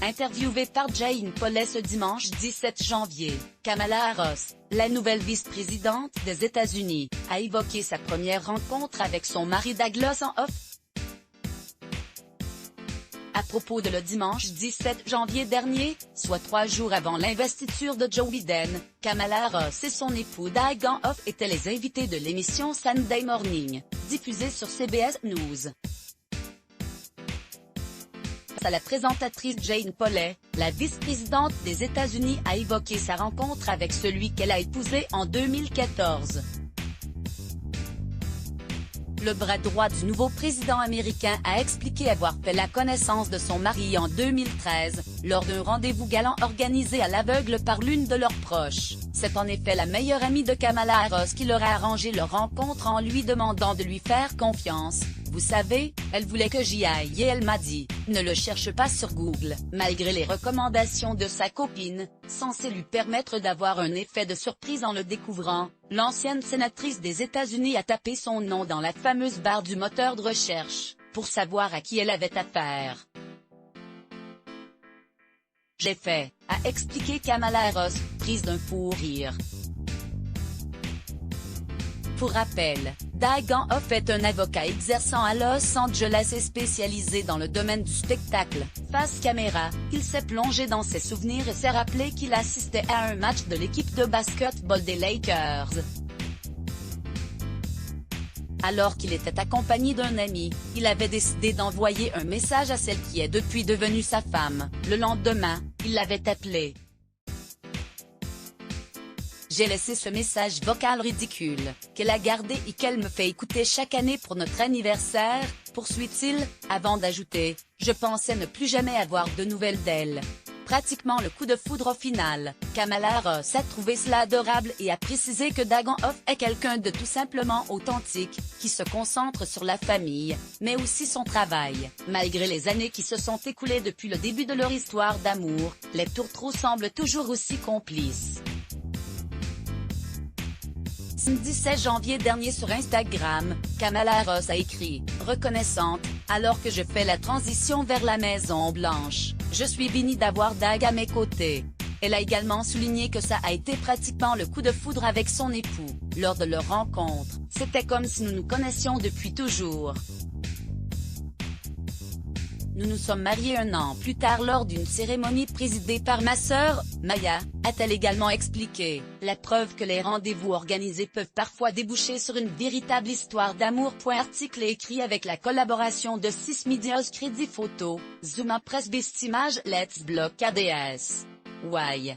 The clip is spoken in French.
Interviewée par Jane Pauley ce dimanche 17 janvier, Kamala Harris, la nouvelle vice-présidente des États-Unis, a évoqué sa première rencontre avec son mari Douglas en off. À propos de le dimanche 17 janvier dernier, soit 3 jours avant l'investiture de Joe Biden, Kamala Harris et son époux Doug en off étaient les invités de l'émission Sunday Morning, diffusée sur CBS News. À la présentatrice Jane Pauley, la vice-présidente des États-Unis a évoqué sa rencontre avec celui qu'elle a épousé en 2014. Le bras droit du nouveau président américain a expliqué avoir fait la connaissance de son mari en 2013, lors d'un rendez-vous galant organisé à l'aveugle par l'une de leurs proches. C'est en effet la meilleure amie de Kamala Harris qui leur a arrangé leur rencontre en lui demandant de lui faire confiance. Vous savez, elle voulait que j'y aille et elle m'a dit, ne le cherche pas sur Google. Malgré les recommandations de sa copine, censées lui permettre d'avoir un effet de surprise en le découvrant, l'ancienne sénatrice des États-Unis a tapé son nom dans la fameuse barre du moteur de recherche, pour savoir à qui elle avait affaire. J'ai fait, a expliqué Kamala Harris, prise d'un fou rire. Pour rappel, Doug en off est un avocat exerçant à Los Angeles et spécialisé dans le domaine du spectacle. Face caméra, il s'est plongé dans ses souvenirs et s'est rappelé qu'il assistait à un match de l'équipe de basketball des Lakers. Alors qu'il était accompagné d'un ami, il avait décidé d'envoyer un message à celle qui est depuis devenue sa femme. Le lendemain, il l'avait appelée. J'ai laissé ce message vocal ridicule, qu'elle a gardé et qu'elle me fait écouter chaque année pour notre anniversaire, poursuit-il, avant d'ajouter, je pensais ne plus jamais avoir de nouvelles d'elle. Pratiquement le coup de foudre au final, Kamala Harris a trouvé cela adorable et a précisé que Doug en off est quelqu'un de tout simplement authentique, qui se concentre sur la famille, mais aussi son travail. Malgré les années qui se sont écoulées depuis le début de leur histoire d'amour, les tourtereaux semblent toujours aussi complices. 17 janvier dernier sur Instagram, Kamala Harris a écrit « Reconnaissante, alors que je fais la transition vers la Maison Blanche, je suis bénie d'avoir Doug à mes côtés ». Elle a également souligné que ça a été pratiquement le coup de foudre avec son époux, lors de leur rencontre. C'était comme si nous nous connaissions depuis toujours. Nous nous sommes mariés 1 an plus tard lors d'une cérémonie présidée par ma sœur, Maya, a-t-elle également expliqué. La preuve que les rendez-vous organisés peuvent parfois déboucher sur une véritable histoire d'amour. Article écrit avec la collaboration de 6 médias Crédit Photo, Zoom Press Best Image Let's Block ADS. Why?